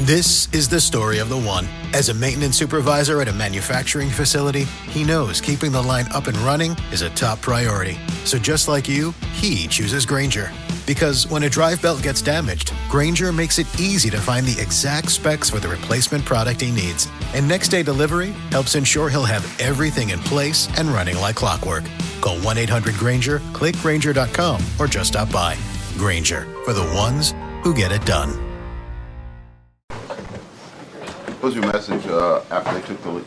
This is the story of the one. As a maintenance supervisor at a manufacturing facility, he knows keeping the line up and running is a top priority. So just like you, he chooses Grainger. Because when a drive belt gets damaged, Grainger makes it easy to find the exact specs for the replacement product he needs. And next-day delivery helps ensure he'll have everything in place and running like clockwork. Call 1-800-GRAINGER, click Grainger.com, or just stop by. Grainger, for the ones who get it done. What was your message after they took the lead?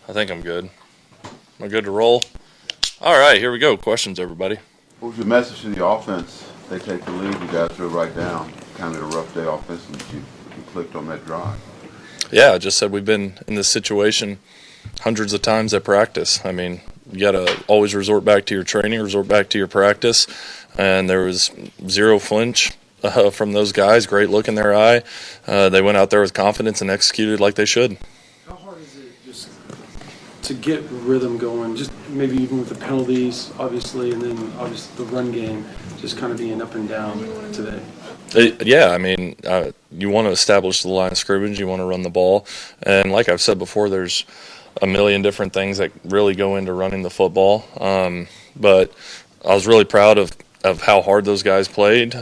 I think I'm good. Am I good to roll? All right, here we go. Questions, everybody. What was your message to the offense? They take the lead, you guys drove right down. Kind of a rough day offensively, but you clicked on that drive. Yeah, I just said we've been in this situation hundreds of times at practice. I mean, you got to always resort back to your training, resort back to your practice, and there was zero flinch from those guys. Great look in their eye. They went out there with confidence and executed like they should. How hard is it just to get rhythm going, just maybe even with the penalties, obviously, and then obviously the run game, just kind of being up and down today? Yeah, I mean, you want to establish the line of scrimmage, you want to run the ball, and like I've said before, there's a million different things that really go into running the football, but I was really proud of how hard those guys played.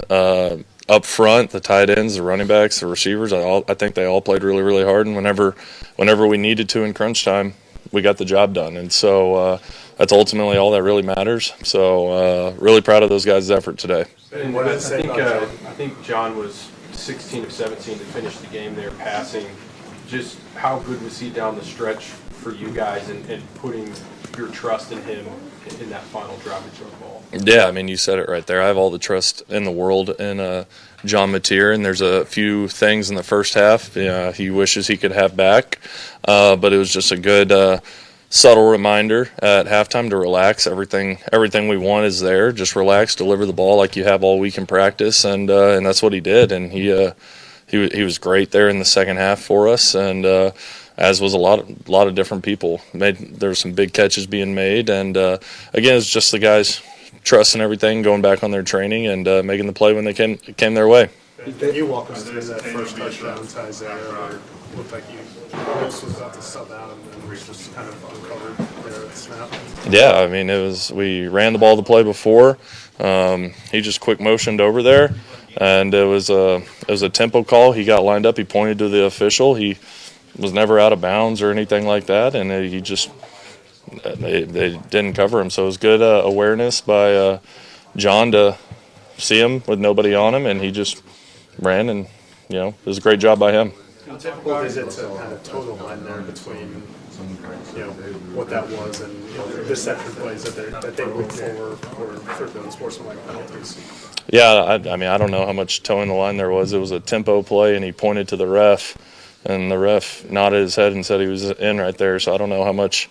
Up front, the tight ends, the running backs, the receivers, I think they all played really, really hard, and whenever we needed to in crunch time, we got the job done. And so that's ultimately all that really matters. So really proud of those guys' effort today. And I think John was 16 of 17 to finish the game there passing. Just how good was he down the stretch for you guys and putting your trust in him in that final drive of the ball? Yeah, I mean, you said it right there. I have all the trust in the world in John Mateer, and there's a few things in the first half he wishes he could have back, but it was just a good subtle reminder at halftime to relax. Everything we want is there. Just relax, deliver the ball like you have all week in practice, and that's what he did. And he was great there in the second half for us, and as was a lot of different people. There were some big catches being made, and again, it's just the guys trusting everything, going back on their training, and making the play when they came their way. Can you walk us through that first touchdown to Isaiah, where it looked like you almost was about to sub out and then was just kind of uncovered there at the snap? Yeah, I mean, we ran the ball the play before. He just quick motioned over there, and it was a tempo call. He got lined up. He pointed to the official. He was never out of bounds or anything like that, and they didn't cover him. So it was good awareness by John to see him with nobody on him, and he just ran, and it was a great job by him. How typical is it to kind of toe the line there between what that was and the deception plays that they look for third down sportsmanlike penalties? Yeah, I mean, I don't know how much toeing the line there was. It was a tempo play, and he pointed to the ref, and the ref nodded his head and said he was in right there. So I don't know how much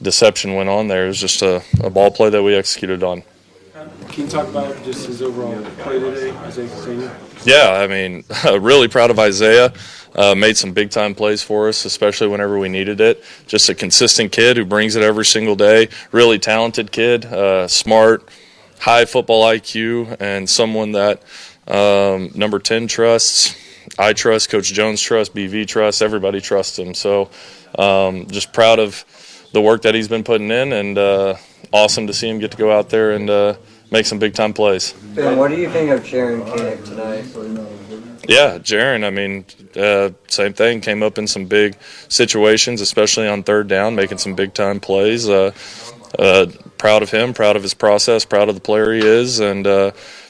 deception went on there. It was just a ball play that we executed on. Can you talk about just his overall play today, Isaiah Senior? Yeah, I mean, really proud of Isaiah. Made some big-time plays for us, especially whenever we needed it. Just a consistent kid who brings it every single day. Really talented kid, smart, high football IQ, and someone that number 10 trusts. I trust, Coach Jones trusts, BV trusts, everybody trusts him. So just proud of the work that he's been putting in, and awesome to see him get to go out there and make some big-time plays. Ben, what do you think of Jaron Koenig tonight? Yeah, Jaron, I mean, same thing. Came up in some big situations, especially on third down, making some big-time plays. Proud of him, proud of his process, proud of the player he is, and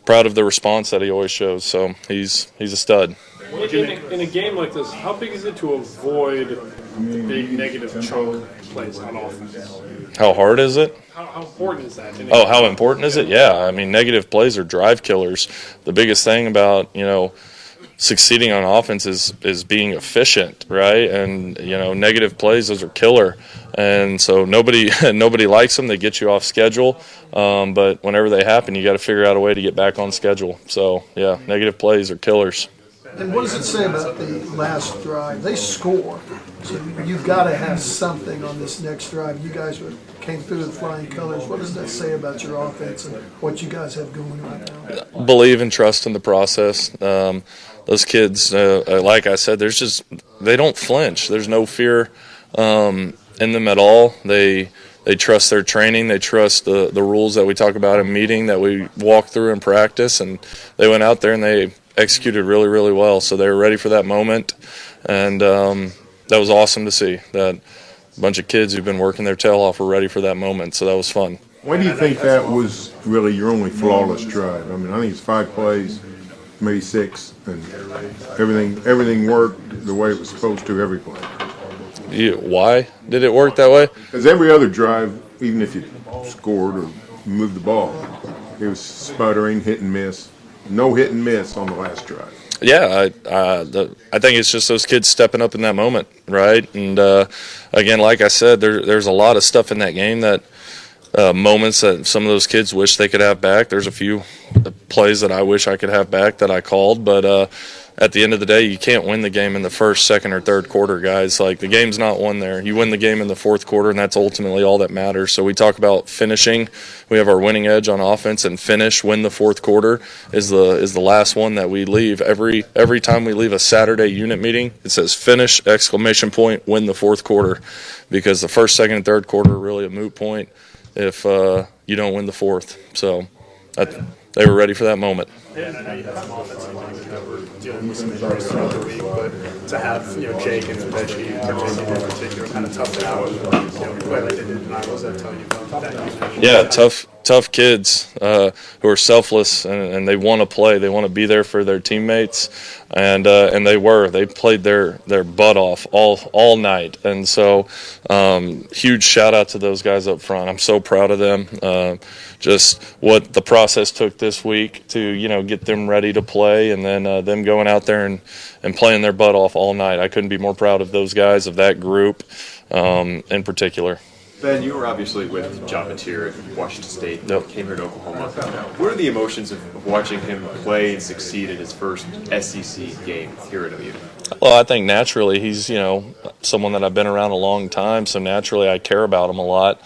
proud of the response that he always shows. So he's a stud. In a game like this, how big is it to avoid the big negative choke plays on offense? How hard is it? How important is that? How important is it? Yeah, I mean, negative plays are drive killers. The biggest thing about, succeeding on offense is being efficient, right? And, negative plays, those are killer. And so nobody likes them. They get you off schedule. But whenever they happen, you got to figure out a way to get back on schedule. So, yeah, negative plays are killers. And what does it say about the last drive? They score, so you've got to have something on this next drive. You guys came through with flying colors. What does that say about your offense and what you guys have going right now? Believe and trust in the process. Those kids, like I said, they don't flinch. There's no fear in them at all. They trust their training. They trust the rules that we talk about in meeting, that we walk through in practice, and they went out there and they executed really, really well. So they were ready for that moment, and that was awesome to see. That a bunch of kids who've been working their tail off were ready for that moment, so that was fun. Why do you think that was really your only flawless drive? I mean, I think it's 5 plays, maybe 6, and everything worked the way it was supposed to every play. Why did it work that way? Because every other drive, even if you scored or moved the ball, it was sputtering, hit and miss. No hit and miss on the last drive. Yeah, I think it's just those kids stepping up in that moment, right? And again, like I said, there's a lot of stuff in that game that moments that some of those kids wish they could have back. There's a few plays that I wish I could have back that I called, but at the end of the day, you can't win the game in the first, second, or third quarter, guys. Like, the game's not won there. You win the game in the fourth quarter, and that's ultimately all that matters. So we talk about finishing. We have our winning edge on offense, and win the fourth quarter is the last one that we leave. Every time we leave a Saturday unit meeting, it says finish, ! Win the fourth quarter, because the first, second, and third quarter are really a moot point if you don't win the fourth. So they were ready for that moment. Yeah, and I know you have some offensive things that were dealing with some injuries throughout the week, but to have, Jake and Veggie in particular kind of tough it out, play like they did tonight, what does that tell you about that? Yeah, tough kids who are selfless and they want to play. They want to be there for their teammates, and they played their butt off all night. And so huge shout out to those guys up front. I'm so proud of them. Just what the process took this week to get them ready to play, and then them going out there and playing their butt off all night. I couldn't be more proud of those guys, of that group in particular. Ben, you were obviously with John Mateer at Washington State, Yep. Came here to Oklahoma. What are the emotions of watching him play and succeed in his first SEC game here at OU? Well, I think naturally he's someone that I've been around a long time, so naturally I care about him a lot.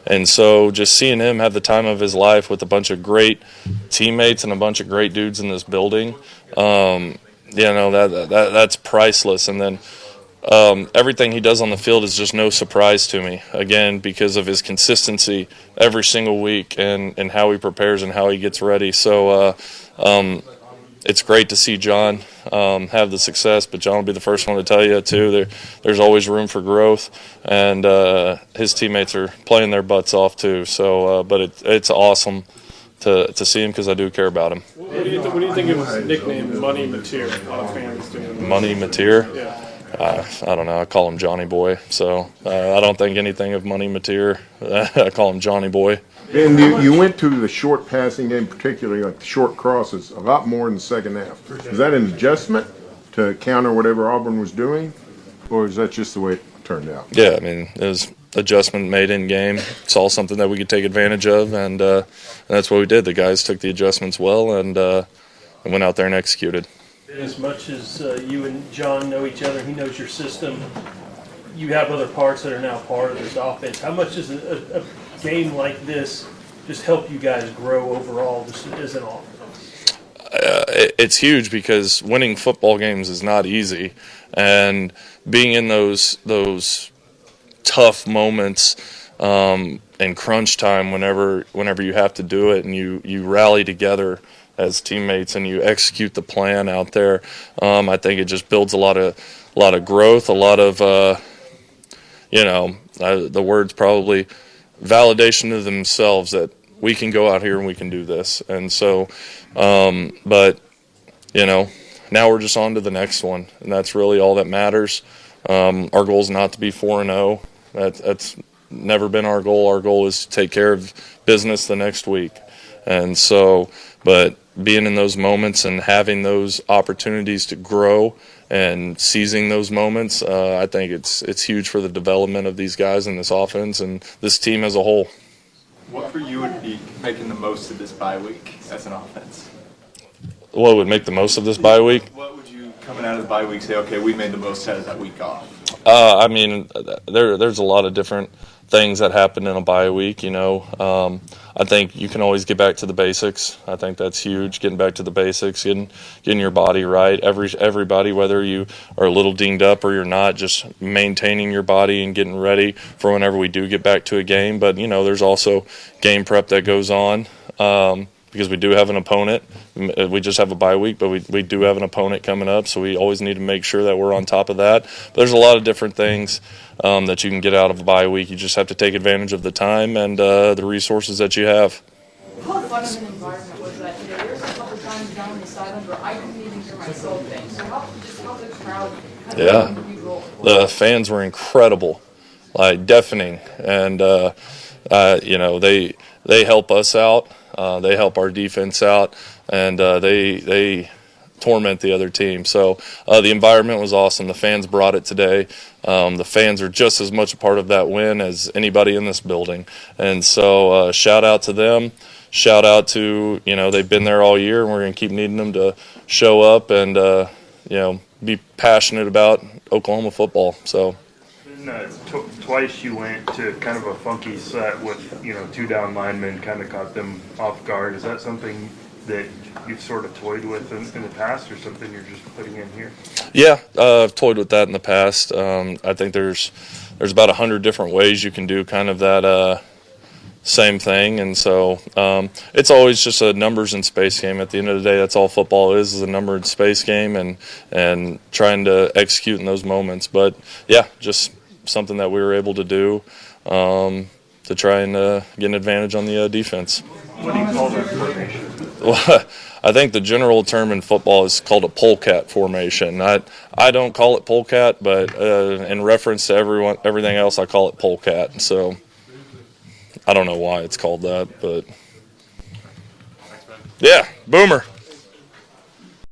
And so just seeing him have the time of his life with a bunch of great teammates and a bunch of great dudes in this building, that's priceless. And then everything he does on the field is just no surprise to me, again, because of his consistency every single week and how he prepares and how he gets ready. So it's great to see John have the success, but John will be the first one to tell you, too, there's always room for growth, and his teammates are playing their butts off, too. So, but it's awesome to see him, because I do care about him. What do you think of his nickname, Money Mateer? A lot of fans do. Money Mateer? Yeah. I don't know. I call him Johnny Boy, so I don't think anything of Money Mateer. I call him Johnny Boy. And you went to the short passing game, particularly like the short crosses, a lot more in the second half. Is that an adjustment to counter whatever Auburn was doing, or is that just the way it turned out? Yeah, I mean, it was adjustment made in game. Saw something that we could take advantage of, and that's what we did. The guys took the adjustments well and went out there and executed. As much as you and John know each other, he knows your system, you have other parts that are now part of this offense. How much does a game like this just help you guys grow overall just as an offense? It's huge, because winning football games is not easy, and being in those tough moments and crunch time whenever you have to do it, and you rally together as teammates and you execute the plan out there, I think it just builds a lot of growth, a lot of the word's probably validation to themselves that we can go out here and we can do this. And so but now we're just on to the next one, and that's really all that matters. Our goal is not to be 4-0. That's never been our goal. Our goal is to take care of business the next week. And so, but being in those moments and having those opportunities to grow and seizing those moments, I think it's huge for the development of these guys in this offense and this team as a whole. What for you would be making the most of this bye week as an offense? what would make the most of this bye week? What would you, coming out of the bye week, say, okay, we made the most out of that week off? I mean, there's a lot of different things that happen in a bye week, you know. I think you can always get back to the basics. I think that's huge, getting back to the basics, getting your body right. Everybody, whether you are a little dinged up or you're not, just maintaining your body and getting ready for whenever we do get back to a game. But, you know, there's also game prep that goes on. Because we do have an opponent. We just have a bye week, but we do have an opponent coming up, so we always need to make sure that we're on top of that. But there's a lot of different things that you can get out of a bye week. You just have to take advantage of the time and the resources that you have. How fun of an environment was that today? There was a couple times down the sideline where I couldn't even hear myself think. So how the crowd kind of The fans were incredible, like deafening, and you know, they help us out. They help our defense out, and they torment the other team. So the environment was awesome. The fans brought it today. The fans are just as much a part of that win as anybody in this building. And so shout out to them. Shout out to, you know, they've been there all year, and we're going to keep needing them to show up and, you know, be passionate about Oklahoma football. So. Twice you went to kind of a funky set with, you know, 2 down linemen, kind of caught them off guard. Is that something that you've sort of toyed with in the past, or something you're just putting in here? Yeah, I've toyed with that in the past. I think there's about 100 different ways you can do kind of that same thing, and so it's always just a numbers and space game. At the end of the day, that's all football is a number and space game, and trying to execute in those moments. But yeah, just something that we were able to do to try and get an advantage on the defense. What do you call that formation? Well, I think the general term in football is called a polecat formation. I don't call it polecat, but in reference to everything else, I call it polecat. So I don't know why it's called that, but yeah, Boomer.